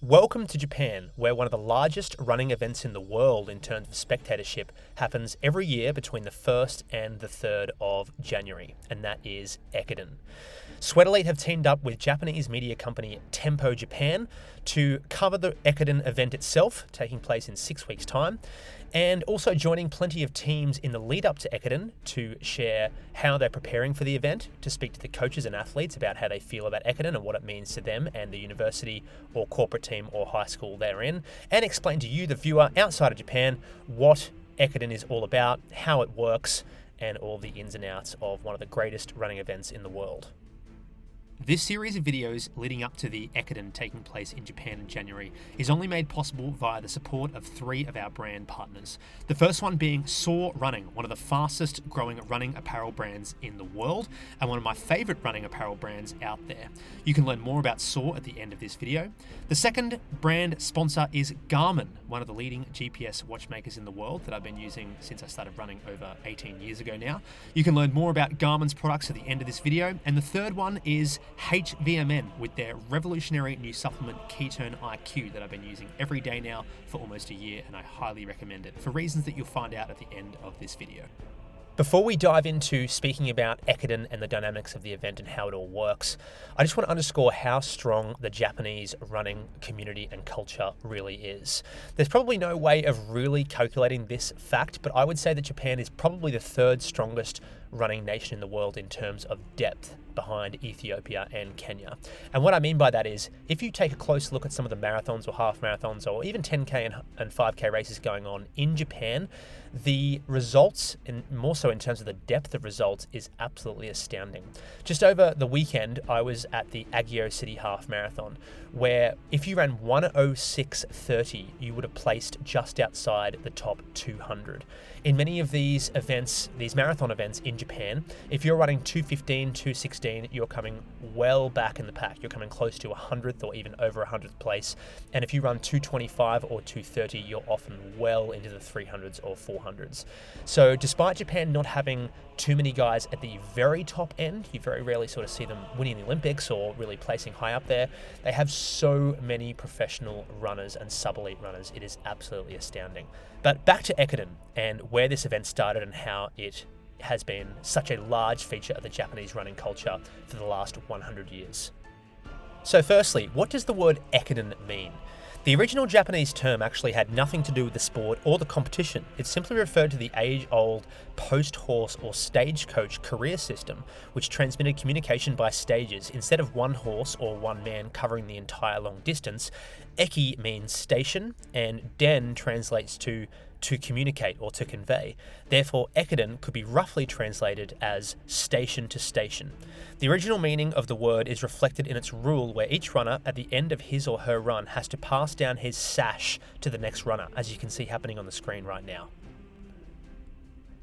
Welcome to Japan, where one of the largest running events in the world in terms of spectatorship happens every year between the 1st and the 3rd of January, and that is Ekiden. Sweat Elite have teamed up with Japanese media company Tempo Japan to cover the Ekiden event itself, taking place in 6 weeks' time, and also joining plenty of teams in the lead up to Ekiden to share how they're preparing for the event, to speak to the coaches and athletes about how they feel about Ekiden and what it means to them and the university or corporate team or high school they're in, and explain to you, the viewer outside of Japan, what Ekiden is all about, how it works, and all the ins and outs of one of the greatest running events in the world. This series of videos leading up to the Ekiden taking place in Japan in January is only made possible via the support of 3 of our brand partners. The first one being Soar Running, one of the fastest growing running apparel brands in the world, and one of my favorite running apparel brands out there. You can learn more about Soar at the end of this video. The second brand sponsor is Garmin, one of the leading GPS watchmakers in the world that I've been using since I started running over 18 years ago now. You can learn more about Garmin's products at the end of this video. And the third one is HVMN with their revolutionary new supplement Ketone IQ that I've been using every day now for almost a year, and I highly recommend it for reasons that you'll find out at the end of this video. Before we dive into speaking about Ekiden and the dynamics of the event and how it all works, I just want to underscore how strong the Japanese running community and culture really is. There's probably no way of really calculating this fact, but I would say that Japan is probably the 3rd strongest running nation in the world in terms of depth, behind Ethiopia and Kenya. And what I mean by that is, if you take a close look at some of the marathons or half marathons or even 10K and 5K races going on in Japan, the results, and more so in terms of the depth of results, is absolutely astounding. Just over the weekend, I was at the Agio City Half Marathon, where if you ran 1:06:30, you would have placed just outside the top 200. In many of these events, these marathon events in Japan, if you're running 2:15, 2:16, you're coming well back in the pack. You're coming close to 100th or even over 100th place. And if you run 2:25 or 2:30, you're often well into the 300s or 400s. So despite Japan not having too many guys at the very top end, you very rarely sort of see them winning the Olympics or really placing high up there. They have so many professional runners and sub-elite runners. It is absolutely astounding. But back to Ekiden and where this event started and how it has been such a large feature of the Japanese running culture for the last 100 years. So firstly, what does the word Ekiden mean? The original Japanese term actually had nothing to do with the sport or the competition. It simply referred to the age-old post-horse or stagecoach career system, which transmitted communication by stages. Instead of one horse or one man covering the entire long distance, eki means station, and den translates to communicate or to convey. Therefore, Ekiden could be roughly translated as station to station. The original meaning of the word is reflected in its rule, where each runner at the end of his or her run has to pass down his sash to the next runner, as you can see happening on the screen right now.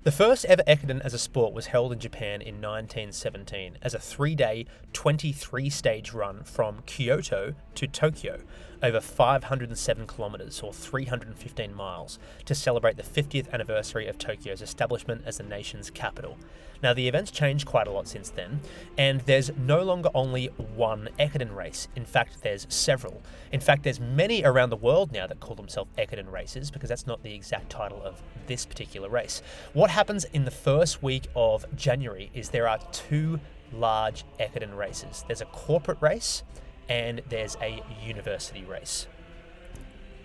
The first ever Ekiden as a sport was held in Japan in 1917 as a 3-day, 23-stage run from Kyoto to Tokyo, over 507 kilometers or 315 miles, to celebrate the 50th anniversary of Tokyo's establishment as the nation's capital. Now, the event's changed quite a lot since then, and there's no longer only one Ekiden race. In fact, there's several. In fact, there's many around the world now that call themselves Ekiden races, because that's not the exact title of this particular race. What happens in the first week of January is there are 2 large Ekiden races. There's a corporate race and there's a university race.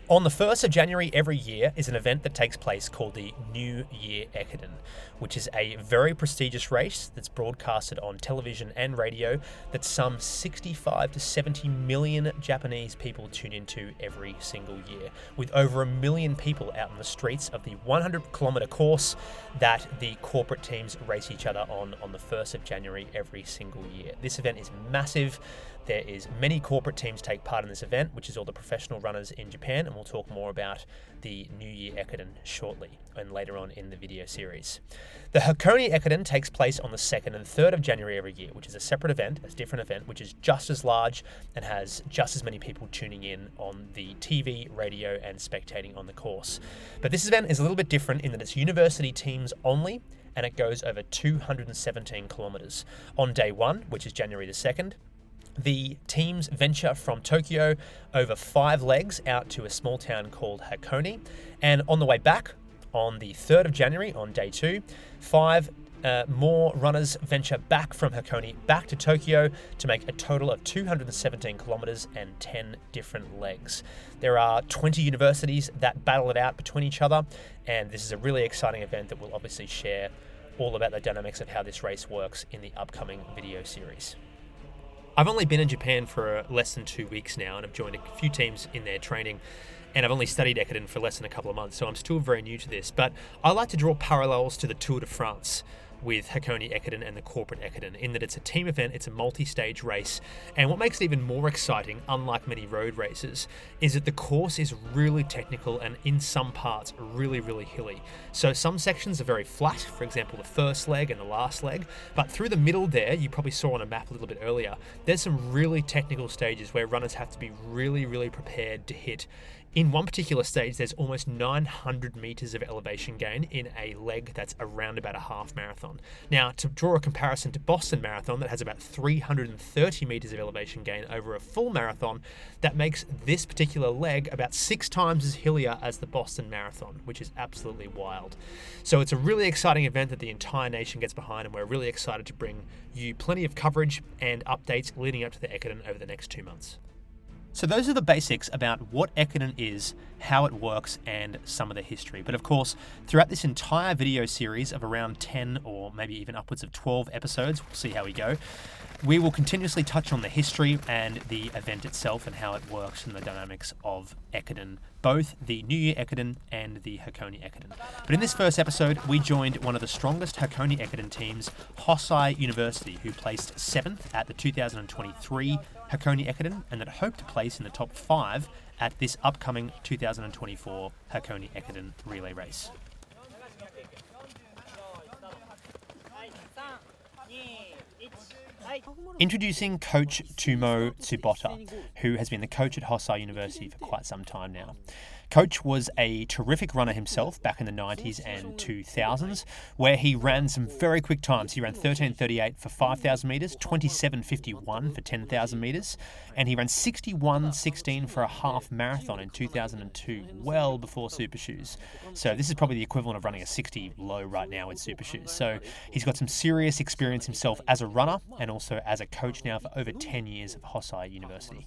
On the 1st of January every year is an event that takes place called the New Year Ekiden, which is a very prestigious race that's broadcasted on television and radio that some 65 to 70 million Japanese people tune into every single year, with over 1 million people out in the streets of the 100-kilometer course that the corporate teams race each other on the 1st of January every single year. This event is massive. There is many corporate teams take part in this event, which is all the professional runners in Japan, and we'll talk more about the New Year Ekiden shortly and later on in the video series. The Herculean Ekiden takes place on the 2nd and 3rd of January every year, which is a separate event, a different event, which is just as large and has just as many people tuning in on the TV, radio, and spectating on the course. But this event is a little bit different in that it's university teams only, and it goes over 217 kilometers. On day 1, which is January the 2nd, The teams venture from Tokyo over 5 legs out to a small town called Hakone, and on the way back, on the 3rd of January, on day 2, 5 more runners venture back from Hakone back to Tokyo to make a total of 217 kilometers and 10 different legs. There are 20 universities that battle it out between each other, and this is a really exciting event that we'll obviously share all about the dynamics of how this race works in the upcoming video series. I've only been in Japan for less than 2 weeks now, and I've joined a few teams in their training, and I've only studied Ekiden for less than a couple of months, so I'm still very new to this. But I like to draw parallels to the Tour de France with Hakone Ekiden and the corporate Ekiden, in that it's a team event, it's a multi-stage race, and what makes it even more exciting, unlike many road races, is that the course is really technical and in some parts really, really hilly. So some sections are very flat, for example the first leg and the last leg, but through the middle there, you probably saw on a map a little bit earlier, there's some really technical stages where runners have to be really, really prepared to hit. In one particular stage, there's almost 900 meters of elevation gain in a leg that's around about a half marathon. Now, to draw a comparison to Boston Marathon that has about 330 meters of elevation gain over a full marathon, that makes this particular leg about 6 times as hillier as the Boston Marathon, which is absolutely wild. So it's a really exciting event that the entire nation gets behind, and we're really excited to bring you plenty of coverage and updates leading up to the Ekiden over the next 2 months. So those are the basics about what Ekiden is, how it works, and some of the history. But of course, throughout this entire video series of around 10 or maybe even upwards of 12 episodes, we'll see how we go, we will continuously touch on the history and the event itself and how it works and the dynamics of Ekiden, both the New Year Ekiden and the Hakone Ekiden. But in this first episode, we joined one of the strongest Hakone Ekiden teams, Hosei University, who placed 7th at the 2023 Hakone Ekiden and that hoped to place in the top 5 at this upcoming 2024 Hakone Ekiden relay race. Introducing Coach Tsubota, who has been the coach at Hosei University for quite some time now. Coach was a terrific runner himself back in the 90s and 2000s, where he ran some very quick times. He ran 13:38 for 5,000 metres, 27:51 for 10,000 metres, and he ran 61:16 for a half marathon in 2002, well before super shoes. So this is probably the equivalent of running a 60 low right now with super shoes. So he's got some serious experience himself as a runner and also as a coach now for over 10 years at Hosei University.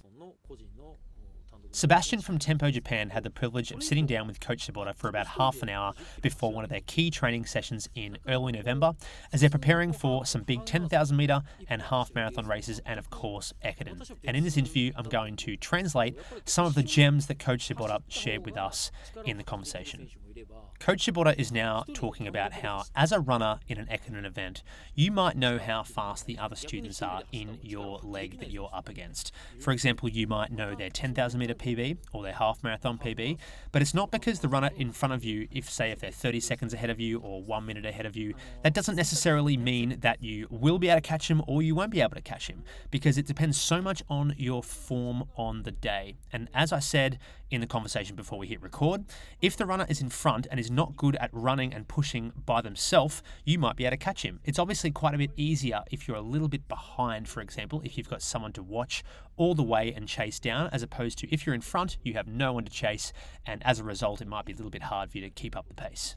Sebastian from Tempo Japan had the privilege of sitting down with Coach Tsubota for about half an hour before one of their key training sessions in early November, as they're preparing for some big 10,000 metre and half marathon races and of course Ekiden. And in this interview I'm going to translate some of the gems that Coach Tsubota shared with us in the conversation. Coach Tsubota is now talking about how, as a runner in an Ekiden event, you might know how fast the other students are in your leg that you're up against. For example, you might know their 10,000 metre PB or their half marathon PB, but it's not because the runner in front of you, if they're 30 seconds ahead of you or 1 minute ahead of you, that doesn't necessarily mean that you will be able to catch him or you won't be able to catch him, because it depends so much on your form on the day. And as I said in the conversation before we hit record, if the runner is in front and is not good at running and pushing by themselves, you might be able to catch him. It's obviously quite a bit easier if you're a little bit behind, for example, if you've got someone to watch all the way and chase down, as opposed to if you're in front, you have no one to chase, and as a result, it might be a little bit hard for you to keep up the pace.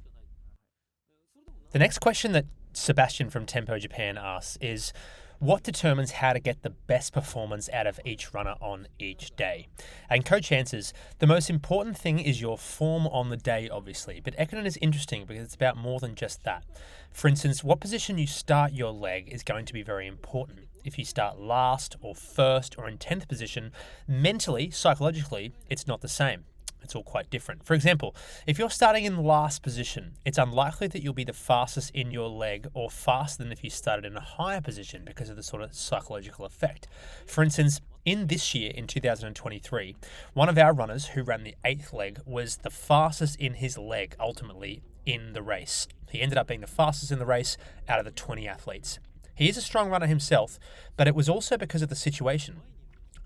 The next question that Sebastian from Tempo Japan asks is, what determines how to get the best performance out of each runner on each day? And Coach answers, the most important thing is your form on the day, obviously, but Ekiden is interesting because it's about more than just that. For instance, what position you start your leg is going to be very important. If you start last or first or in 10th position, mentally, psychologically, it's not the same. It's all quite different. For example, if you're starting in the last position, it's unlikely that you'll be the fastest in your leg or faster than if you started in a higher position because of the sort of psychological effect. For instance, in this year, in 2023, one of our runners who ran the 8th leg was the fastest in his leg, ultimately, in the race. He ended up being the fastest in the race out of the 20 athletes. He is a strong runner himself, but it was also because of the situation.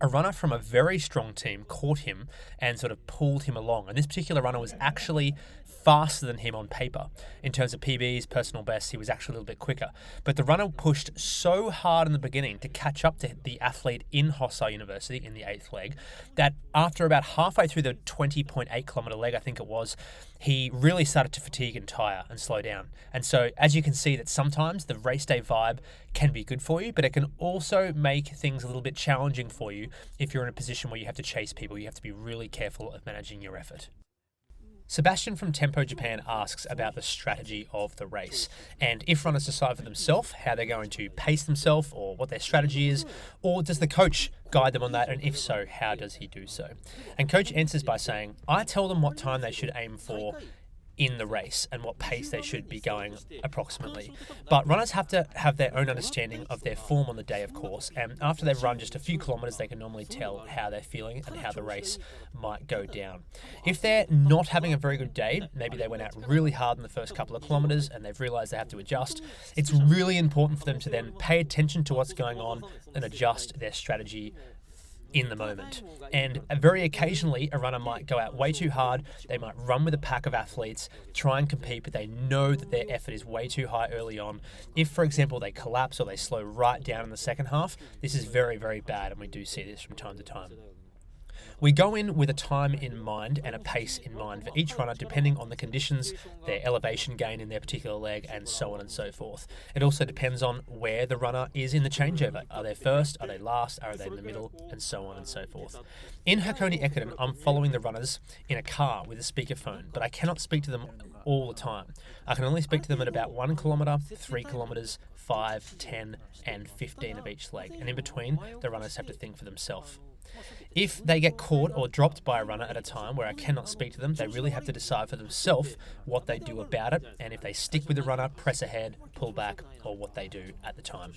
a runner from a very strong team caught him and sort of pulled him along. And this particular runner was actually faster than him on paper. In terms of PBs, personal bests, he was actually a little bit quicker. But the runner pushed so hard in the beginning to catch up to the athlete in Hosei University in the 8th leg that after about halfway through the 20.8 kilometer leg, I think it was, he really started to fatigue and tire and slow down. And so as you can see that sometimes the race day vibe can be good for you, but it can also make things a little bit challenging for you if you're in a position where you have to chase people. You have to be really careful of managing your effort. Sebastian from Tempo Japan asks about the strategy of the race and if runners decide for themselves how they're going to pace themselves or what their strategy is, or does the coach guide them on that, and if so, how does he do so? And coach answers by saying, I tell them what time they should aim for in the race and what pace they should be going approximately. But runners have to have their own understanding of their form on the day, of course, and after they've run just a few kilometres, they can normally tell how they're feeling and how the race might go down. If they're not having a very good day, maybe they went out really hard in the first couple of kilometres and they've realised they have to adjust, it's really important for them to then pay attention to what's going on and adjust their strategy in the moment. And very occasionally a runner might go out way too hard, they might run with a pack of athletes, try and compete, but they know that their effort is way too high early on. If, for example, they collapse or they slow right down in the second half, this is very, very bad, and we do see this from time to time. We go in with a time in mind and a pace in mind for each runner depending on the conditions, their elevation gain in their particular leg, and so on and so forth. It also depends on where the runner is in the changeover. Are they first? Are they last? Are they in the middle? And so on and so forth. In Herculean Ekiden, I'm following the runners in a car with a speakerphone, but I cannot speak to them all the time. I can only speak to them at about 1 kilometre, 3 kilometres, 5, 10, and 15 of each leg. And in between, the runners have to think for themselves. If they get caught or dropped by a runner at a time where I cannot speak to them, they really have to decide for themselves what they do about it, and if they stick with the runner, press ahead, pull back, or what they do at the time.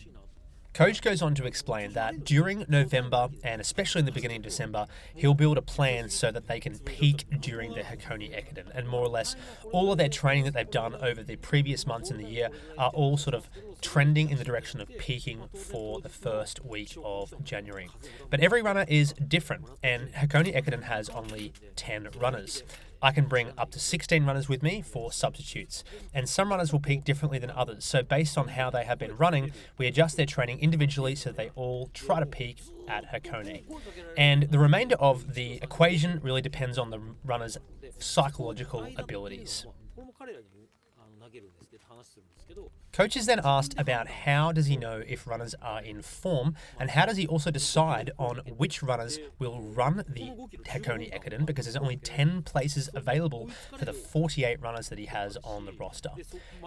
Coach goes on to explain that during November and especially in the beginning of December, he'll build a plan so that they can peak during the Hosei Ekiden, and more or less all of their training that they've done over the previous months in the year are all sort of trending in the direction of peaking for the first week of January. But every runner is different, and Hosei Ekiden has only 10 runners. I can bring up to 16 runners with me for substitutes, and some runners will peak differently than others. So based on how they have been running, we adjust their training individually so they all try to peak at Hosei. And the remainder of the equation really depends on the runner's psychological abilities. Coach is then asked about how does he know if runners are in form, and how does he also decide on which runners will run the Hosei Ekiden, because there's only 10 places available for the 48 runners that he has on the roster.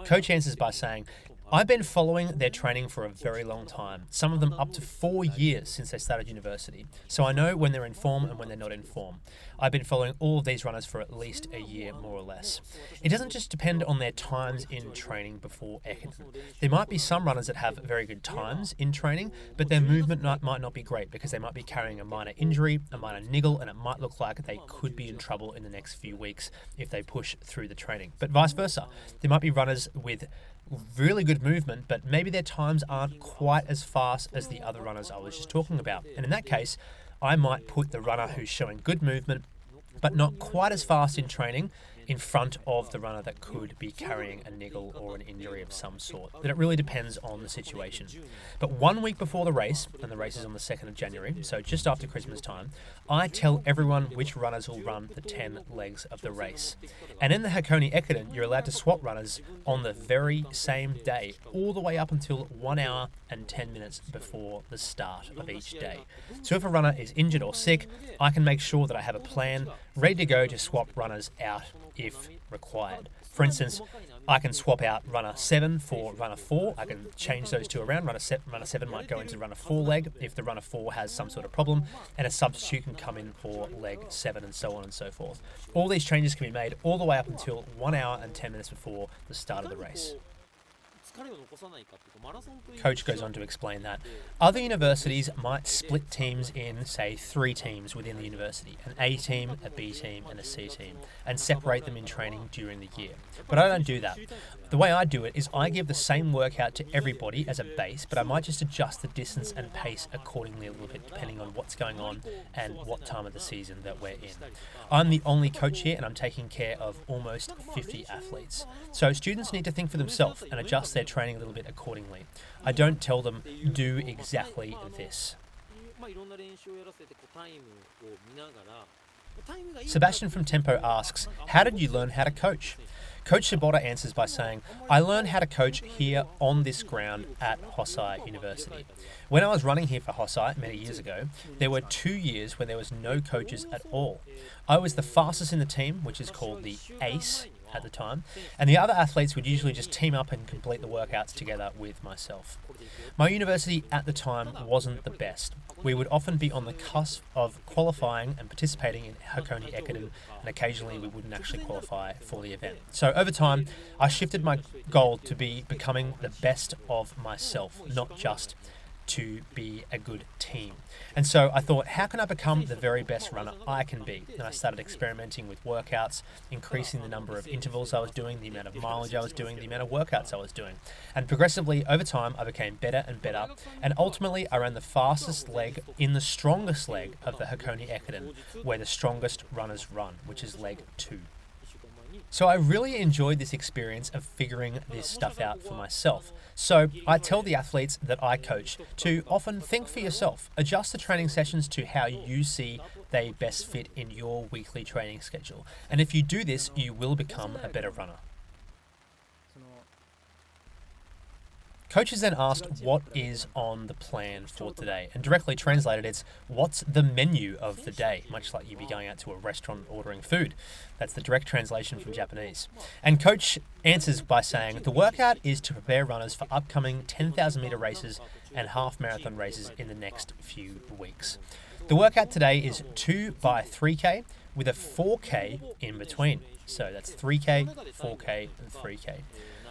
Coach answers by saying, I've been following their training for a very long time, some of them up to 4 years since they started university, so I know when they're in form and when they're not in form. I've been following all of these runners for at least a year, more or less. It doesn't just depend on their times in training before Ekiden. There might be some runners that have very good times in training, but their movement might not be great because they might be carrying a minor injury, a minor niggle, and it might look like they could be in trouble in the next few weeks if they push through the training. But vice versa, there might be runners with really good movement, but maybe their times aren't quite as fast as the other runners I was just talking about. And in that case, I might put the runner who's showing good movement, but not quite as fast in training, in front of the runner that could be carrying a niggle or an injury of some sort. But it really depends on the situation. But 1 week before the race, and the race is on the 2nd of January, so just after Christmas time, I tell everyone which runners will run the 10 legs of the race. And in the Hosei Ekiden, you're allowed to swap runners on the very same day, all the way up until 1 hour and 10 minutes before the start of each day. So if a runner is injured or sick, I can make sure that I have a plan ready to go to swap runners out if required. For instance, I can swap out runner 7 for runner 4. I can change those two around. Runner 7 might go into runner 4 leg if the runner 4 has some sort of problem, and a substitute can come in for leg 7, and so on and so forth. All these changes can be made all the way up until 1 hour and 10 minutes before the start of the race. Coach goes on to explain that other universities might split teams in, say, 3 teams within the university, an A team, a B team, and a C team, and separate them in training during the year. But I don't do that. The way I do it is I give the same workout to everybody as a base, but I might just adjust the distance and pace accordingly a little bit depending on what's going on and what time of the season that we're in. I'm the only coach here and I'm taking care of almost 50 athletes. So students need to think for themselves and adjust their training a little bit accordingly. I don't tell them, do exactly this. Sebastian from Tempo asks, how did you learn how to coach? Coach Tsubota answers by saying, I learned how to coach here on this ground at Hosei University. When I was running here for Hosei many years ago, there were 2 years where there was no coaches at all. I was the fastest in the team, which is called the ACE at the time, and the other athletes would usually just team up and complete the workouts together with myself. My university at the time wasn't the best. We would often be on the cusp of qualifying and participating in Herculean Ekiden, and occasionally we wouldn't actually qualify for the event. So over time, I shifted my goal to be becoming the best of myself, not just to be a good team. And so I thought, how can I become the very best runner I can be? And I started experimenting with workouts, increasing the number of intervals I was doing, the amount of mileage I was doing, the amount of workouts I was doing. And progressively, over time, I became better and better. And ultimately, I ran the fastest leg in the strongest leg of the Herculean Ekiden, where the strongest runners run, which is leg 2. So I really enjoyed this experience of figuring this stuff out for myself. So I tell the athletes that I coach to often think for yourself, adjust the training sessions to how you see they best fit in your weekly training schedule. And if you do this, you will become a better runner. Coach is then asked what is on the plan for today, and directly translated it's what's the menu of the day, much like you'd be going out to a restaurant ordering food. That's the direct translation from Japanese. And Coach answers by saying the workout is to prepare runners for upcoming 10,000 meter races and half marathon races in the next few weeks. The workout today is 2 by 3K with a 4K in between. So that's 3K, 4K and 3K.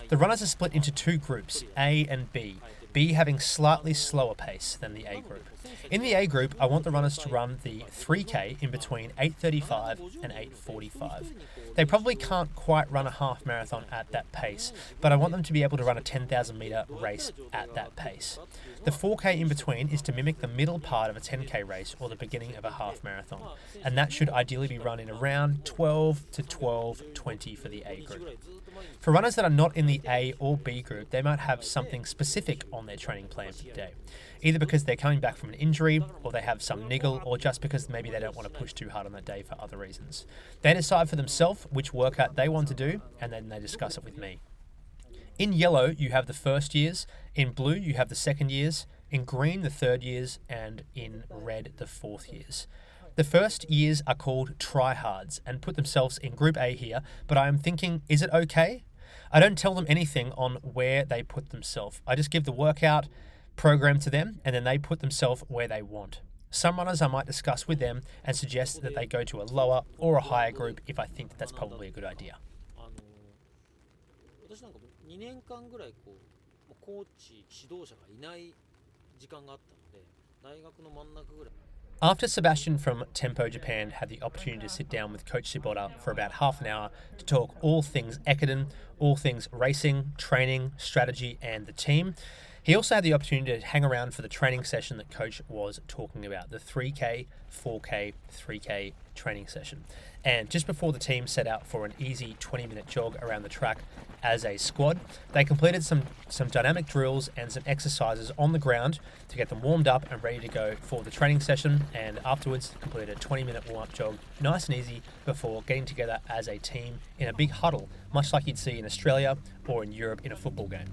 The runners are split into 2 groups, A and B, B having slightly slower pace than the A group. In the A group, I want the runners to run the 3K in between 8:35 and 8:45. They probably can't quite run a half marathon at that pace, but I want them to be able to run a 10,000 meter race at that pace. The 4K in between is to mimic the middle part of a 10K race or the beginning of a half marathon, and that should ideally be run in around 12 to 12:20 for the A group. For runners that are not in the A or B group, they might have something specific on their training plan for the day, either because they're coming back from an injury, or they have some niggle, or just because maybe they don't want to push too hard on that day for other reasons. They decide for themselves which workout they want to do, and then they discuss it with me. In yellow, you have the first years, in blue, you have the second years, in green, the third years, and in red, the fourth years. The first years are called tryhards and put themselves in Group A here, but I am thinking, is it okay? I don't tell them anything on where they put themselves. I just give the workout program to them and then they put themselves where they want. Some runners I might discuss with them and suggest that they go to a lower or a higher group if I think that's probably a good idea. After Sebastian from Tempo Japan had the opportunity to sit down with Coach Tsubota for about half an hour to talk all things Ekiden, all things racing, training, strategy, and the team, he also had the opportunity to hang around for the training session that Coach was talking about, the 3K, 4K, 3K training session. And just before the team set out for an easy 20-minute jog around the track as a squad, they completed some dynamic drills and some exercises on the ground to get them warmed up and ready to go for the training session, and afterwards completed a 20-minute warm-up jog, nice and easy, before getting together as a team in a big huddle, much like you'd see in Australia or in Europe in a football game.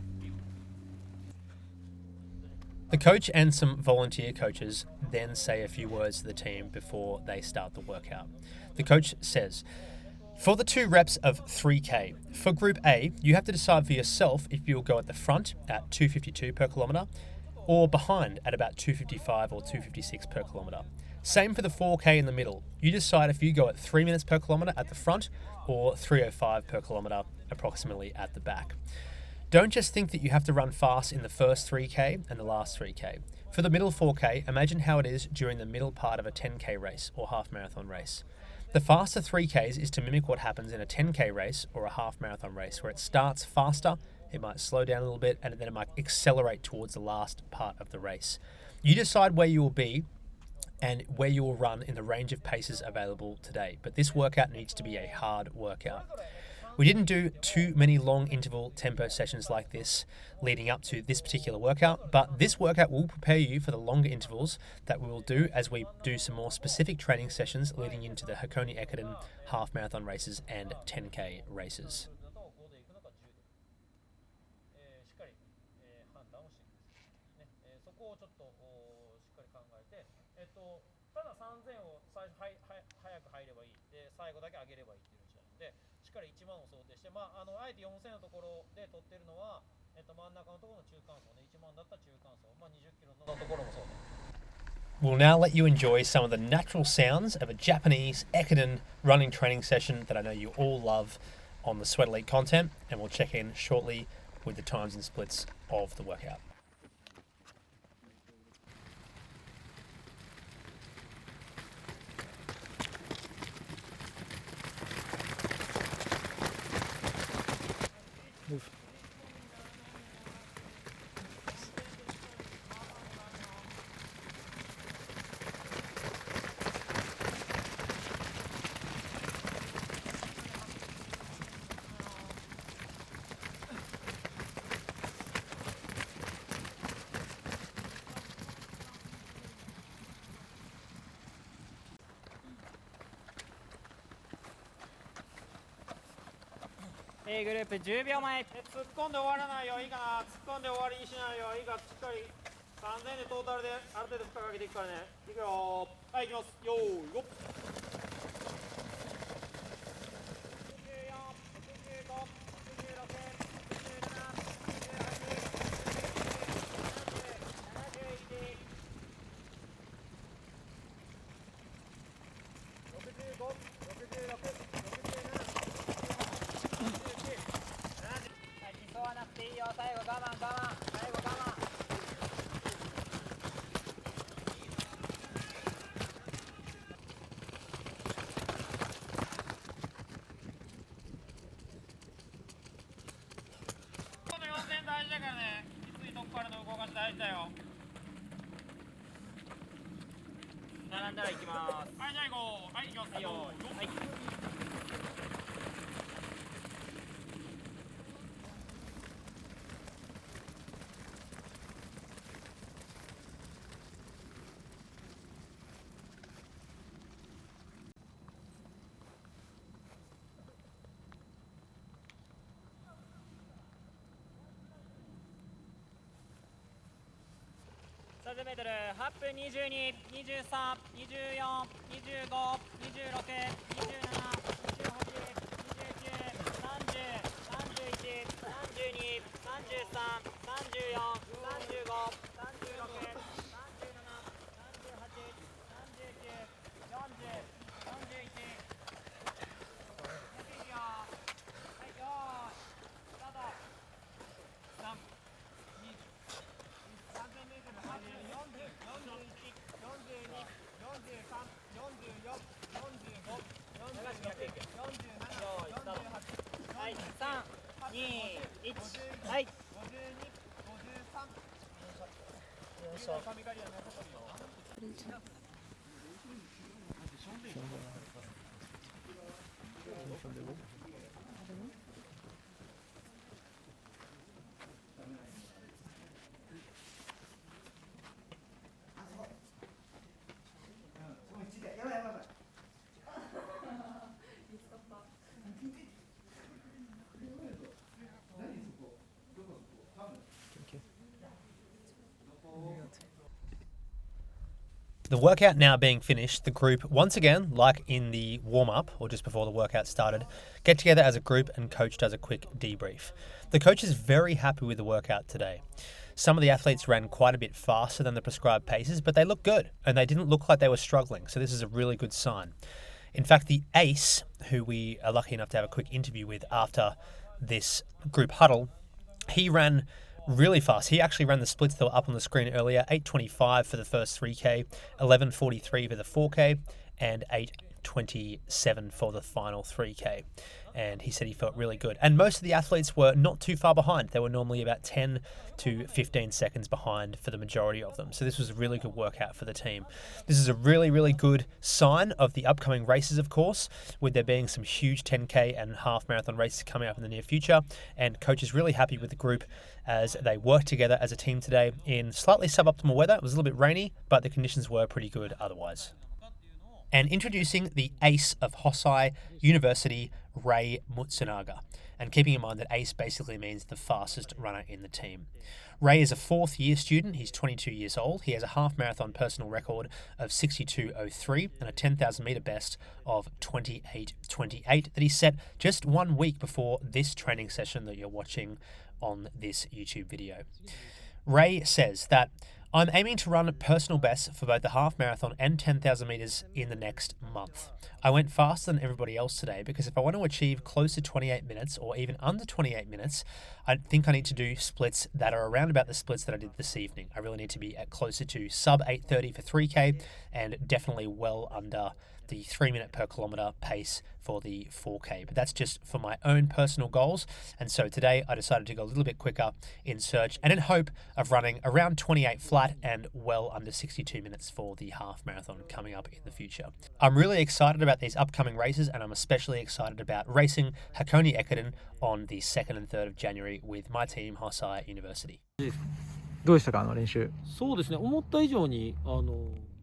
The coach and some volunteer coaches then say a few words to the team before they start the workout. The coach says, for the 2 reps of 3K, for Group A, you have to decide for yourself if you'll go at the front at 2:52 per kilometre or behind at about 2:55 or 2:56 per kilometre. Same for the 4K in the middle. You decide if you go at 3 minutes per kilometre at the front or 3:05 per kilometre approximately at the back. Don't just think that you have to run fast in the first 3K and the last 3K. For the middle 4K, imagine how it is during the middle part of a 10K race or half marathon race. The faster 3Ks is to mimic what happens in a 10K race or a half marathon race, where it starts faster, it might slow down a little bit, and then it might accelerate towards the last part of the race. You decide where you will be and where you will run in the range of paces available today, but this workout needs to be a hard workout. We didn't do too many long interval tempo sessions like this leading up to this particular workout, but this workout will prepare you for the longer intervals that we will do as we do some more specific training sessions leading into the Hakone Ekiden half marathon races and 10K races. We'll now let you enjoy some of the natural sounds of a Japanese Ekiden running training session that I know you all love on the Sweat Elite content, and we'll check in shortly with the times and splits of the workout. Move. A グループ10秒前。突っ込んで終わらないよ、いいかな。突っ込んで終わりにしないよ、いいか。しっかり3000でトータルである程度負荷かけていくからね。いくよ。はい、いきます。よーい、ごっ。大事だよ。並んだら行きます。はい、じゃあ行こう。はい、行きます。はい、よーい。はい。3000メートル、8分22、23、24、25、26、27、28、29、30、31、32、33、34、35、36、37、38、39、40、41。いいよ。はい、よーい。スタート。3、2、3000メートル、40、41、42、43、44、45、46、47、48、はい、3、2、1、はい。52、53。よいしょ。神狩りは残るよ。The workout now being finished, the group, once again, like in the warm-up or just before the workout started, get together as a group and coach does a quick debrief. The coach is very happy with the workout today. Some of the athletes ran quite a bit faster than the prescribed paces, but they looked good and they didn't look like they were struggling, so this is a really good sign. In fact, the ace, who we are lucky enough to have a quick interview with after this group huddle, He ran really fast. He actually ran the splits that were up on the screen earlier, 8:25 for the first 3K, 11:43 for the 4K, and 8:27 for the final 3K. And he said he felt really good. And most of the athletes were not too far behind. They were normally about 10 to 15 seconds behind for the majority of them. So this was a really good workout for the team. This is a really, really good sign of the upcoming races, of course, with there being some huge 10K and half marathon races coming up in the near future. And coach is really happy with the group as they work together as a team today in slightly suboptimal weather. It was a little bit rainy, but the conditions were pretty good otherwise. And introducing the ace of Hosei University, Ray Mutsunaga. And keeping in mind that ace basically means the fastest runner in the team. Ray is a fourth year student. He's 22 years old. He has a half marathon personal record of 62:03 and a 10,000 meter best of 28:28 that he set just 1 week before this training session that you're watching on this YouTube video. Ray says that I'm aiming to run personal bests for both the half marathon and 10,000 meters in the next month. I went faster than everybody else today because if I want to achieve close to 28 minutes or even under 28 minutes, I think I need to do splits that are around about the splits that I did this evening. I really need to be at closer to sub 8:30 for 3K and definitely well under the 3 minute per kilometer pace for the 4K. But that's just for my own personal goals. And so today I decided to go a little bit quicker in search and in hope of running around 28 flat and well under 62 minutes for the half marathon coming up in the future. I'm really excited about these upcoming races, and I'm especially excited about racing Hakone Ekiden on the 2nd and 3rd of January with my team, Hosei University. どうでしたか、練習。そうですね、思った以上に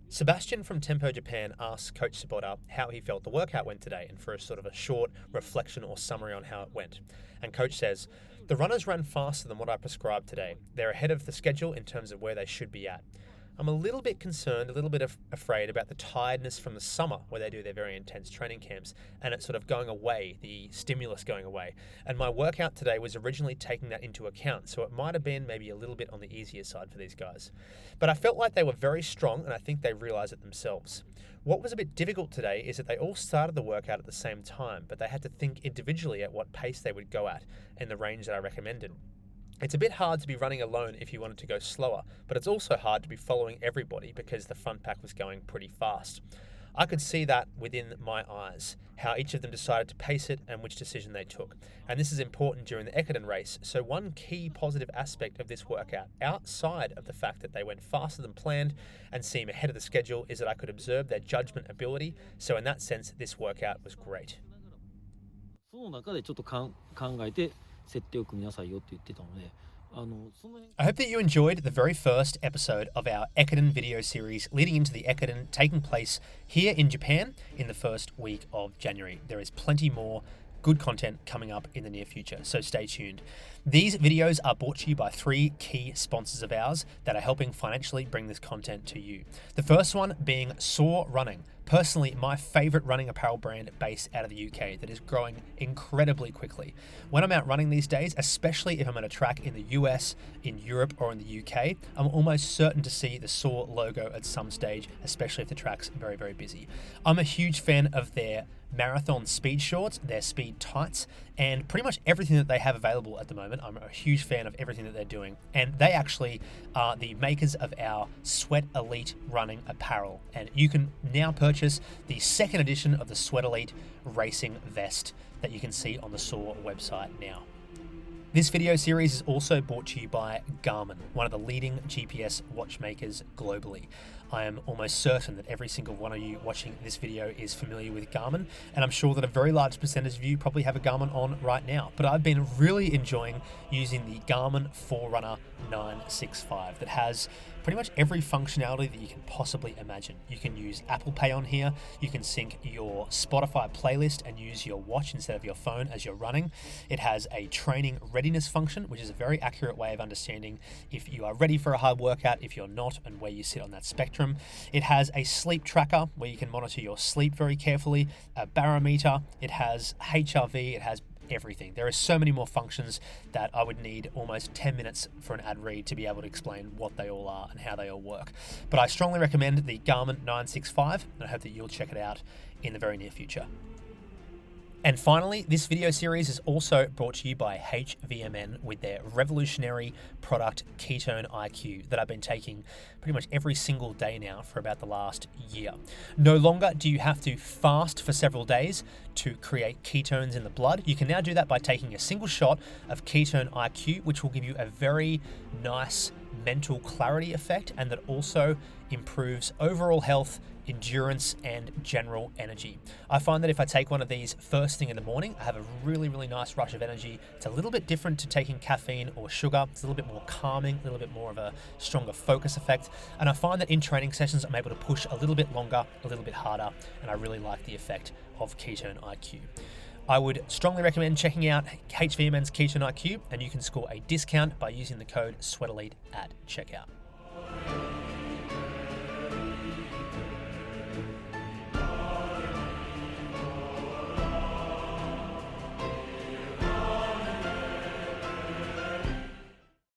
Sebastian from Tempo Japan asked Coach Tsubota how he felt the workout went today and for a sort of a short reflection or summary on how it went. And Coach says, the runners ran faster than what I prescribed today. They're ahead of the schedule in terms of where they should be at. I'm a little bit concerned, a little bit afraid about the tiredness from the summer where they do their very intense training camps and it's sort of going away, the stimulus going away. And my workout today was originally taking that into account, so it might have been maybe a little bit on the easier side for these guys. But I felt like they were very strong and I think they realised it themselves. What was a bit difficult today is that they all started the workout at the same time, but they had to think individually at what pace they would go at in the range that I recommended. It's a bit hard to be running alone if you wanted to go slower, but it's also hard to be following everybody because the front pack was going pretty fast. I could see that within my eyes, how each of them decided to pace it and which decision they took. And this is important during the Ekiden race. So one key positive aspect of this workout, outside of the fact that they went faster than planned and seem ahead of the schedule, is that I could observe their judgment ability. So in that sense, this workout was great. その中でちょっと考えて設定を組みなさいよって言ってたので、I hope that you enjoyed the very first episode of our Ekiden video series leading into the Ekiden taking place here in Japan in the first week of January. There is plenty more good content coming up in the near future, so stay tuned. These videos are brought to you by 3 key sponsors of ours that are helping financially bring this content to you. The first one being Soar Running. Personally, my favorite running apparel brand based out of the UK that is growing incredibly quickly. When I'm out running these days, especially if I'm at a track in the US, in Europe, or in the UK, I'm almost certain to see the Soar logo at some stage, especially if the track's very, very busy. I'm a huge fan of their marathon speed shorts, their speed tights, and pretty much everything that they have available at the moment. I'm a huge fan of everything that they're doing. And they actually are the makers of our Sweat Elite running apparel. And you can now purchase the second edition of the Sweat Elite racing vest that you can see on the Soar website now. This video series is also brought to you by Garmin, one of the leading GPS watchmakers globally. I am almost certain that every single one of you watching this video is familiar with Garmin, and I'm sure that a very large percentage of you probably have a Garmin on right now. But I've been really enjoying using the Garmin Forerunner 965 that has pretty much every functionality that you can possibly imagine. You can use Apple Pay on here, you can sync your Spotify playlist and use your watch instead of your phone as you're running. It has a training readiness function, which is a very accurate way of understanding if you are ready for a hard workout, if you're not, and where you sit on that spectrum. It has a sleep tracker where you can monitor your sleep very carefully, a barometer, it has HRV, it has everything. There are so many more functions that I would need almost 10 minutes for an ad read to be able to explain what they all are and how they all work. But I strongly recommend the Garmin 965 and I hope that you'll check it out in the very near future. And finally, this video series is also brought to you by HVMN with their revolutionary product Ketone IQ that I've been taking pretty much every single day now for about the last year. No longer do you have to fast for several days to create ketones in the blood. You can now do that by taking a single shot of Ketone IQ, which will give you a very nice mental clarity effect, and that also improves overall health, endurance, and general energy. I find that if I take one of these first thing in the morning, I have a really, really nice rush of energy. It's a little bit different to taking caffeine or sugar. It's a little bit more calming, a little bit more of a stronger focus effect. And I find that in training sessions, I'm able to push a little bit longer, a little bit harder, and I really like the effect of Ketone IQ. I would strongly recommend checking out HVMN's Ketone IQ, and you can score a discount by using the code SWEATELITE at checkout.